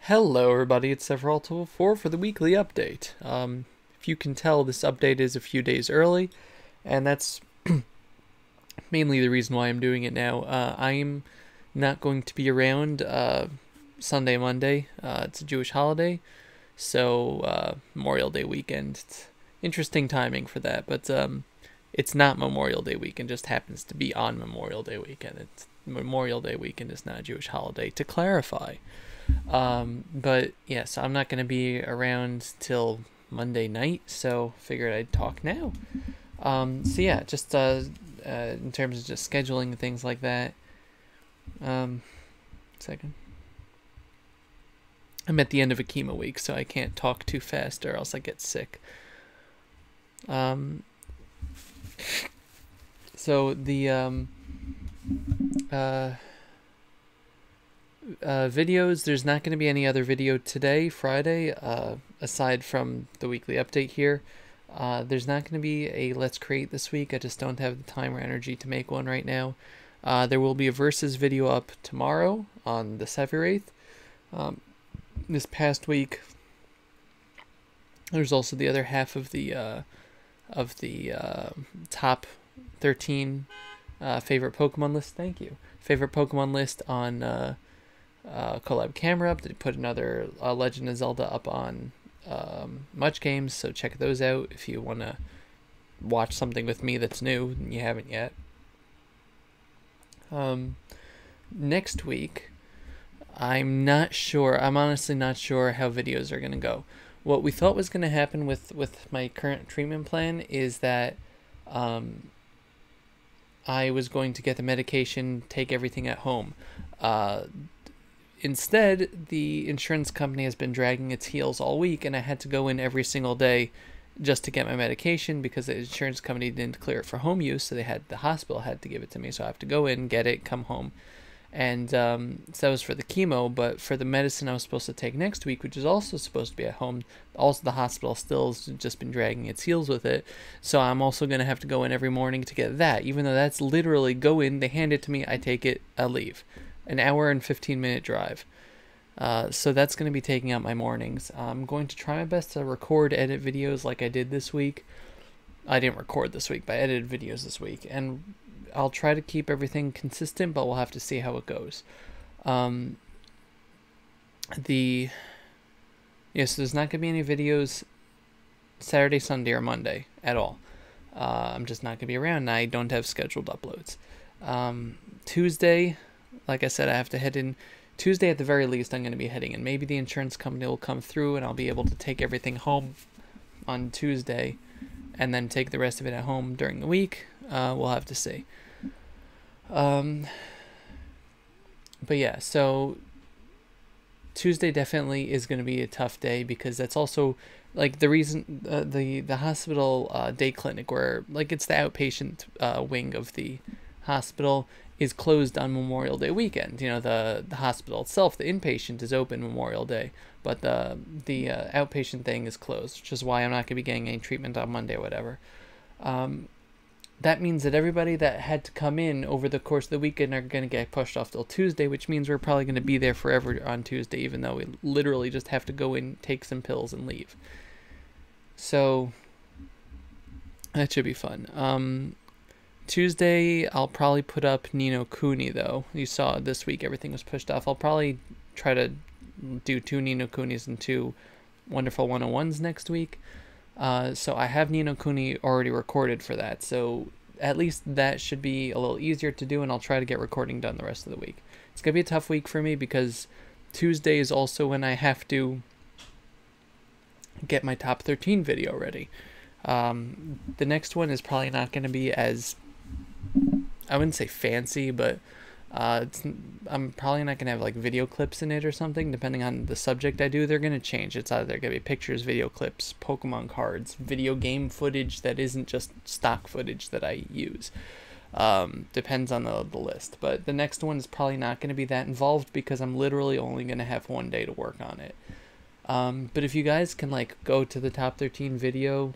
Hello everybody, it's Sephiroth4 for the weekly update. If you can tell, this update is a few days early, and that's mainly the reason why I'm doing it now. I'm not going to be around Sunday, Monday. It's a Jewish holiday, so Memorial Day weekend. It's interesting timing for that, but it's not Memorial Day weekend, just happens to be on Memorial Day weekend. Memorial Day weekend is not a Jewish holiday, to clarify. But yeah, so I'm not going to be around till Monday night, so figured I'd talk now. So yeah, just in terms of just scheduling and things like that. Second. I'm at the end of a chemo week, so I can't talk too fast or else I get sick. So the videos, there's not going to be any other video today, Friday, aside from the weekly update here. There's not going to be a Let's Create this week. I just don't have the time or energy to make one right now. There will be a Versus video up tomorrow on the Sephiroth. This past week, there's also the other half of the top 13 favorite Pokemon list. Thank you. Favorite Pokemon list on collab camera up. They put another Legend of Zelda up on Much Games, so check those out if you want to watch something with me that's new and you haven't yet. Next week, I'm not sure. I'm honestly not sure how videos are going to go. What we thought was going to happen with my current treatment plan is that I was going to get the medication, take everything at home. Instead, the insurance company has been dragging its heels all week, and I had to go in every single day just to get my medication because the insurance company didn't clear it for home use, so the hospital had to give it to me, so I have to go in, get it, come home. And so that was for the chemo, but for the medicine I was supposed to take next week, which is also supposed to be at home, also the hospital still has just been dragging its heels with it, so I'm also going to have to go in every morning to get that, even though that's literally go in, they hand it to me, I take it, I leave. An hour and 15-minute drive. So that's going to be taking out my mornings. I'm going to try my best to record, edit videos like I did this week. I didn't record this week, but I edited videos this week. And I'll try to keep everything consistent, but we'll have to see how it goes. So there's not going to be any videos Saturday, Sunday, or Monday at all. I'm just not going to be around, and I don't have scheduled uploads. Tuesday, like I said, I have to head in. Tuesday at the very least, I'm going to be heading in. Maybe the insurance company will come through and I'll be able to take everything home on Tuesday and then take the rest of it at home during the week. We'll have to see. But yeah, so Tuesday definitely is going to be a tough day because that's also like the reason the hospital day clinic, where like it's the outpatient wing of the hospital, is closed on Memorial Day weekend. You know, the hospital itself, the inpatient, is open Memorial Day, but the outpatient thing is closed, which is why I'm not going to be getting any treatment on Monday or whatever. That means that everybody that had to come in over the course of the weekend are going to get pushed off till Tuesday, which means we're probably going to be there forever on Tuesday, even though we literally just have to go in, take some pills, and leave. So that should be fun. Tuesday, I'll probably put up Ni no Kuni, though. You saw this week everything was pushed off. I'll probably try to do 2 Ni no Kunis and 2 Wonderful 101s next week. So I have Ni no Kuni already recorded for that, so at least that should be a little easier to do, and I'll try to get recording done the rest of the week. It's going to be a tough week for me because Tuesday is also when I have to get my top 13 video ready. The next one is probably not going to be as, I wouldn't say fancy, but I'm probably not going to have like video clips in it or something, depending on the subject I do. They're going to change. It's either going to be pictures, video clips, Pokemon cards, video game footage that isn't just stock footage that I use. Depends on the list. But the next one is probably not going to be that involved because I'm literally only going to have one day to work on it. But if you guys can like go to the top 13 video,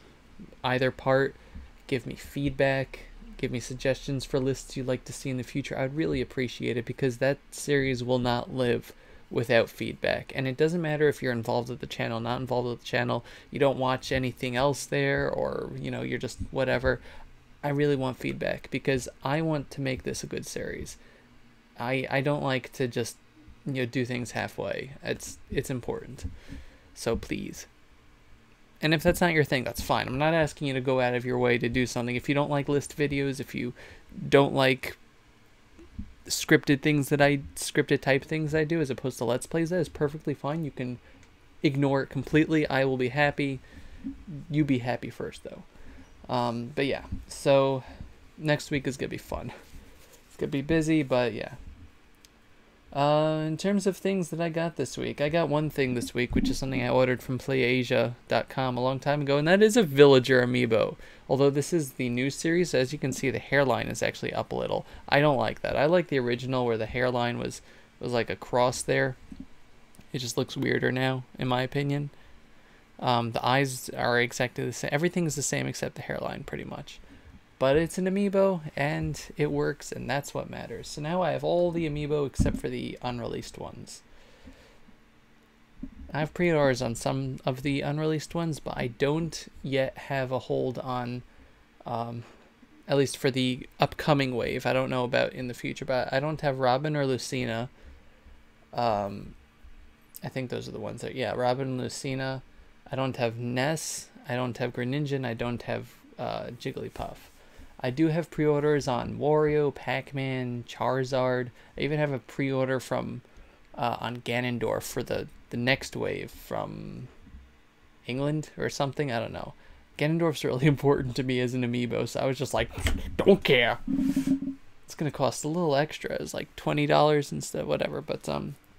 either part, give me feedback, give me suggestions for lists you'd like to see in the future, I'd really appreciate it, because that series will not live without feedback. And it doesn't matter if you're involved with the channel, not involved with the channel, you don't watch anything else there, or, you know, you're just whatever. I really want feedback because I want to make this a good series. I don't like to just, you know, do things halfway. It's important. So please. And if that's not your thing, that's fine. I'm not asking you to go out of your way to do something. If you don't like list videos, if you don't like scripted type things I do as opposed to let's plays, that is perfectly fine. You can ignore it completely. I will be happy. You be happy first though. But yeah, so next week is gonna be fun. It's gonna be busy, but yeah. In terms of things that I got this week, I got one thing this week, which is something I ordered from PlayAsia.com a long time ago, and that is a Villager amiibo. Although this is the new series, as you can see, the hairline is actually up a little. I don't like that. I like the original where the hairline was like a cross there. It just looks weirder now, in my opinion. The eyes are exactly the same. Everything's the same except the hairline, pretty much. But it's an amiibo, and it works, and that's what matters. So now I have all the amiibo except for the unreleased ones. I have pre-orders on some of the unreleased ones, but I don't yet have a hold on, at least for the upcoming wave. I don't know about in the future, but I don't have Robin or Lucina. I think those are the ones that, yeah, Robin and Lucina. I don't have Ness. I don't have Greninja, and I don't have Jigglypuff. I do have pre-orders on Wario, Pac-Man, Charizard. I even have a pre-order from on Ganondorf for the next wave from England or something. I don't know. Ganondorf's really important to me as an amiibo, so I was just like, don't care. It's gonna cost a little extra. It's like $20 instead, whatever. But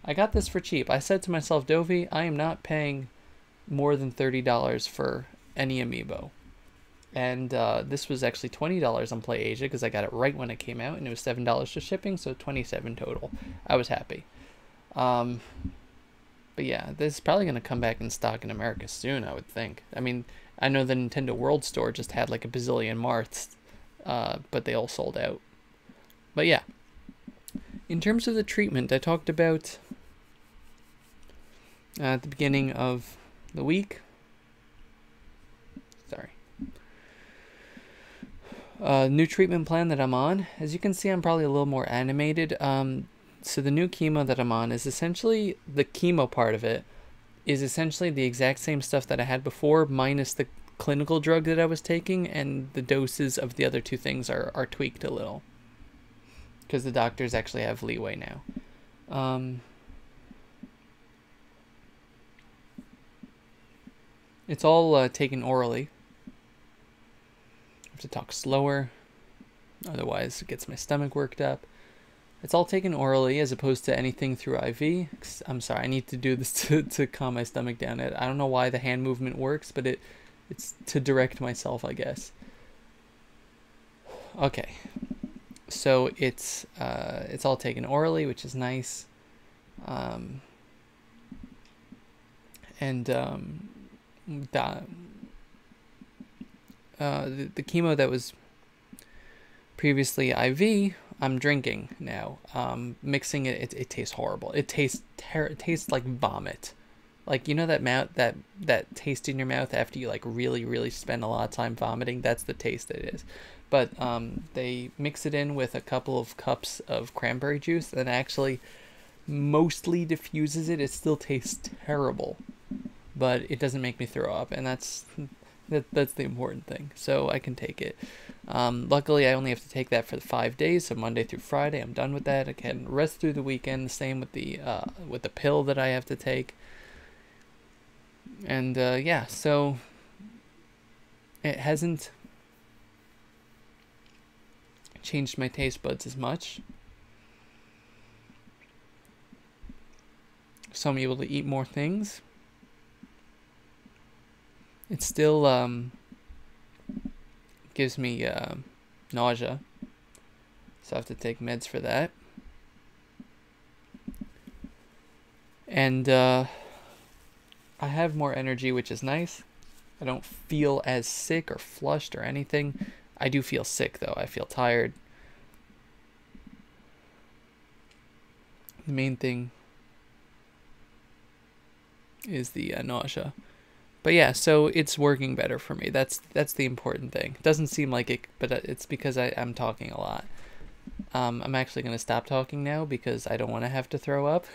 I got this for cheap. I said to myself, Dovey, I am not paying more than $30 for any amiibo. And this was actually $20 on PlayAsia because I got it right when it came out, and it was $7 for shipping, so $27 total. I was happy. But yeah, this is probably going to come back in stock in America soon, I would think. I mean, I know the Nintendo World Store just had like a bazillion marks, but they all sold out. But yeah, in terms of the treatment, I talked about at the beginning of the week. Sorry. New treatment plan that I'm on. As you can see, I'm probably a little more animated. So the new chemo that I'm on is essentially, the chemo part of it is essentially the exact same stuff that I had before, minus the clinical drug that I was taking, and the doses of the other two things are tweaked a little. Because the doctors actually have leeway now. It's all taken orally. I have to talk slower, otherwise it gets my stomach worked up. It's all taken orally as opposed to anything through IV. I'm sorry, I need to do this to calm my stomach down. I don't know why the hand movement works, but it's to direct myself, I guess. Okay, so it's all taken orally, which is nice. The chemo that was previously IV, I'm drinking now. Mixing it tastes horrible. It tastes like vomit. Like, you know that taste in your mouth after you like really spend a lot of time vomiting? That's the taste it is. But they mix it in with a couple of cups of cranberry juice and actually mostly diffuses it. It still tastes terrible, but it doesn't make me throw up, and that's the important thing. So I can take it. Luckily, I only have to take that for 5 days, so Monday through Friday. I'm done with that. I can rest through the weekend. The same with the pill that I have to take. And yeah, so it hasn't changed my taste buds as much. So I'm able to eat more things. It still gives me nausea, so I have to take meds for that. And I have more energy, which is nice. I don't feel as sick or flushed or anything. I do feel sick, though. I feel tired. The main thing is the nausea. But yeah, so it's working better for me. That's the important thing. It doesn't seem like it, but it's because I'm talking a lot. I'm actually going to stop talking now because I don't want to have to throw up.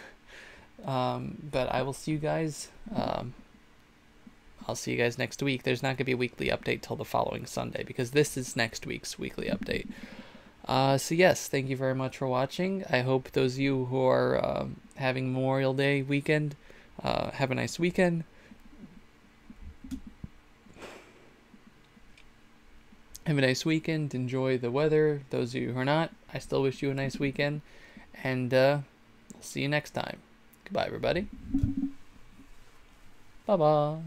But I will see you guys. I'll see you guys next week. There's not going to be a weekly update till the following Sunday because this is next week's weekly update. So yes, thank you very much for watching. I hope those of you who are having Memorial Day weekend have a nice weekend. Have a nice weekend. Enjoy the weather. Those of you who are not, I still wish you a nice weekend. And I'll see you next time. Goodbye, everybody. Bye-bye.